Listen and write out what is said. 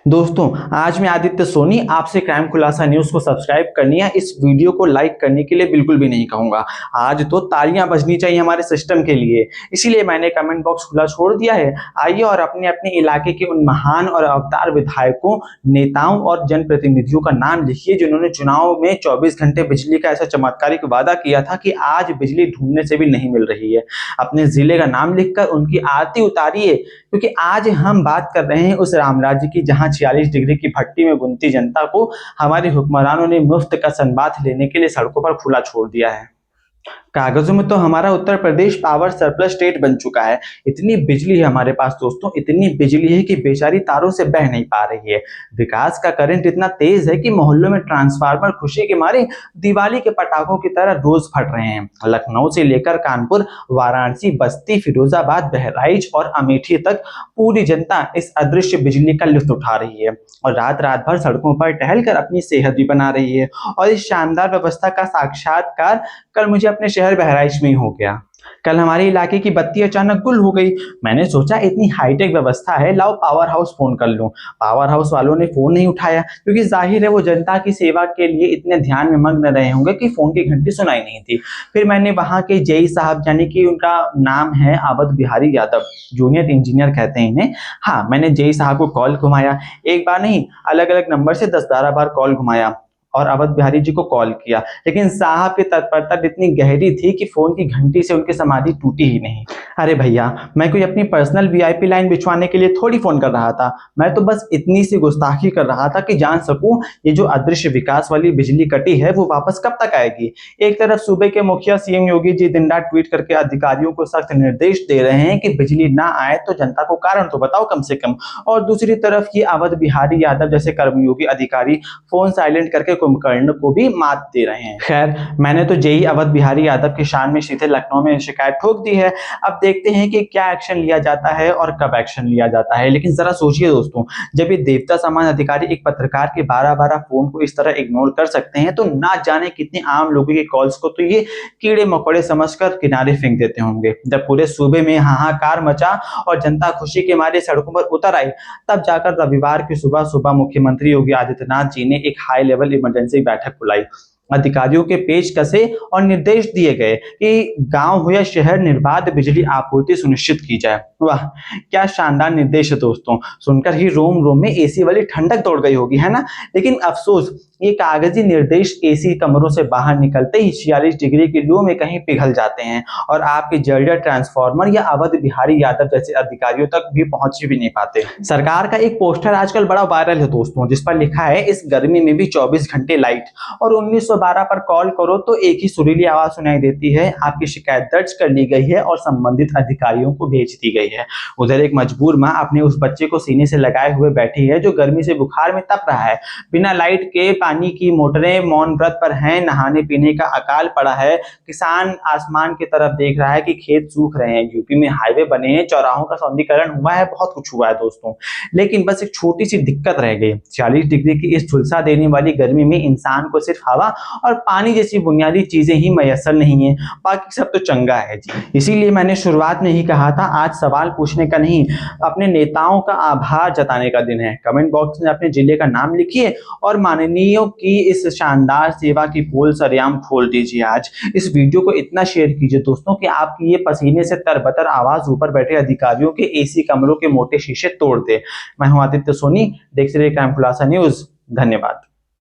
दोस्तों, आज मैं आदित्य सोनी आपसे क्राइम खुलासा न्यूज़ को सब्सक्राइब करनी है, इस वीडियो को लाइक करने के लिए बिल्कुल भी नहीं कहूँगा। आज तो तालियां बजनी चाहिए हमारे सिस्टम के लिए, इसीलिए मैंने कमेंट बॉक्स खुला छोड़ दिया है। आइए और अपने अपने इलाके के उन महान और अवतार विधायकों, नेताओं और जनप्रतिनिधियों का नाम लिखिए जिन्होंने चुनाव में 24 घंटे बिजली का ऐसा चमत्कारिक वादा किया था कि आज बिजली ढूंढने से भी नहीं मिल रही है। अपने जिले का नाम लिखकर उनकी आरती उतारिए, क्योंकि आज हम बात कर रहे हैं उस राम राज्य की जहां 46 डिग्री की भट्टी में बुनती जनता को हमारे हुक्मरानों ने मुफ्त का सनबाथ लेने के लिए सड़कों पर खुला छोड़ दिया है। कागजों में तो हमारा Uttar Pradesh power surplus state बन चुका है। इतनी बिजली है हमारे पास दोस्तों, इतनी बिजली है कि बेचारी तारों से बह नहीं पा रही है। विकास का करंट इतना तेज है कि मोहल्लों में ट्रांसफार्मर खुशी के मारे दिवाली के पटाखों की तरह रोज फट रहे हैं। लखनऊ से लेकर कानपुर, वाराणसी, बस्ती, फिरोजाबाद, बहराइच और अमेठी तक पूरी जनता इस अदृश्य बिजली का लुत्फ उठा रही है और रात रात भर सड़कों पर टहलकर अपनी सेहत भी बना रही है। और इस शानदार व्यवस्था का साक्षात्कार कल मुझे अपने शहर बहराइच में ही हो गया। कल हमारे इलाके की बत्ती अचानक गुल हो गई। मैंने सोचा इतनी हाईटेक व्यवस्था है, लाओ पावर हाउस फोन कर लूं। पावर हाउस वालों ने फोन नहीं उठाया, क्योंकि जाहिर है वो जनता की सेवा के लिए इतने ध्यान में मग्न रहे होंगे कि फोन की घंटी सुनाई नहीं थी। फिर मैंने वहां के जेई साहब, यानी कि उनका नाम है अवध बिहारी यादव, जूनियर इंजीनियर कहते हैं इन्हें। हाँ, मैंने जेई साहब को कॉल घुमाया, एक बार नहीं अलग अलग नंबर से 10-12 बार कॉल घुमाया और अवध बिहारी जी को कॉल किया, लेकिन साहब की तत्परता इतनी गहरी थी कि फोन की घंटी से उनकी समाधि टूटी ही नहीं। अरे भैया, मैं कोई अपनी पर्सनल वीआईपी लाइन बिछवाने के लिए थोड़ी फोन कर रहा था। मैं तो बस इतनी सी गुस्ताखी कर रहा था कि जान सकूं ये जो अदृश्य विकास वाली बिजली कटी है वो वापस कब तक आएगी। एक तरफ सूबे के मुखिया सीएम योगी जी दिन रात ट्वीट करके अधिकारियों को सख्त निर्देश दे रहे हैं कि बिजली ना आए तो जनता को कारण तो बताओ कम से कम, और दूसरी तरफ ये अवध बिहारी यादव जैसे कर्मयोगी अधिकारी फोन साइलेंट करके कुंभकर्ण को भी मात दे रहे हैं। खैर, मैंने तो जेई अवध बिहारी यादव की शान में सीधे लखनऊ में शिकायत ठोक दी है। अब देखते हैं कि क्या एक्शन लिया जाता है और कब एक्शन लिया जाता है। लेकिन जरा सोचिए दोस्तों, जब ये देवता समान अधिकारी एक पत्रकार के 12-12 फोन को इस तरह इग्नोर कर सकते हैं, तो ना जाने कितने आम लोगों के कॉल्स को तो ये कीड़े मकोड़े समझकर किनारे फेंक देते होंगे। जब पूरे सूबे में हाहाकार मचा और जनता खुशी के मारे सड़कों पर उतर आई, तब जाकर रविवार की सुबह सुबह मुख्यमंत्री योगी आदित्यनाथ जी ने एक हाई लेवल इमरजेंसी बैठक बुलाई। अधिकारियों के पेश कसे और निर्देश दिए गए कि गांव हो या शहर निर्बाध बिजली आपूर्ति सुनिश्चित की जाए। वाह, क्या शानदार निर्देश है दोस्तों, सुनकर ही रोम रोम में एसी वाली ठंडक दौड़ गई होगी, है ना। लेकिन अफसोस, ये कागजी निर्देश एसी कमरों से बाहर निकलते ही 46 डिग्री की लू में कहीं पिघल जाते हैं और आपके जर्जर ट्रांसफार्मर या अवध बिहारी यादव जैसे अधिकारियों तक भी पहुंच भी नहीं पाते। सरकार का एक पोस्टर आजकल बड़ा वायरल है दोस्तों, जिस पर लिखा है इस गर्मी में भी 24 घंटे लाइट, और 1912 पर कॉल करो तो एक ही सुरीली आवाज सुनाई देती है, आपकी शिकायत दर्ज कर ली गई है और संबंधित अधिकारियों को भेज दी गई है। उधर एक मजबूर माँ अपने उस बच्चे को सीने से लगाए हुए बैठी है जो गर्मी से बुखार में तप रहा है। बिना लाइट के पानी की मोटरें मौन व्रत पर हैं, नहाने पीने का अकाल पड़ा है। किसान आसमान की तरफ देख रहा है कि खेत सूख रहे हैं। यूपी में हाईवे बने हैं, चौराहों का सौंदर्यीकरण हुआ है, बहुत कुछ हुआ है दोस्तों, लेकिन बस एक छोटी सी दिक्कत रह गई। 40 डिग्री की इस झुलसा देने वाली गर्मी में इंसान को सिर्फ हवा और पानी जैसी बुनियादी चीजें ही मैसर नहीं है, बाकी सब तो चंगा है जी। इसीलिए मैंने शुरुआत में ही कहा था, आज सवाल पूछने का नहीं, अपने नेताओं का आभार जताने का दिन है। कमेंट बॉक्स में अपने जिले का नाम लिखिए और माननीयों की इस शानदार सेवा की पोल सरेआम खोल दीजिए। आज इस वीडियो को इतना शेयर कीजिए दोस्तों कि आपकी ये पसीने से तरबतर आवाज ऊपर बैठे अधिकारियों के एसी कमरों के मोटे शीशे तोड़ दे। मैं हूं आदित्य सोनी, देखते रहिए क्राइम खुलासा न्यूज। धन्यवाद।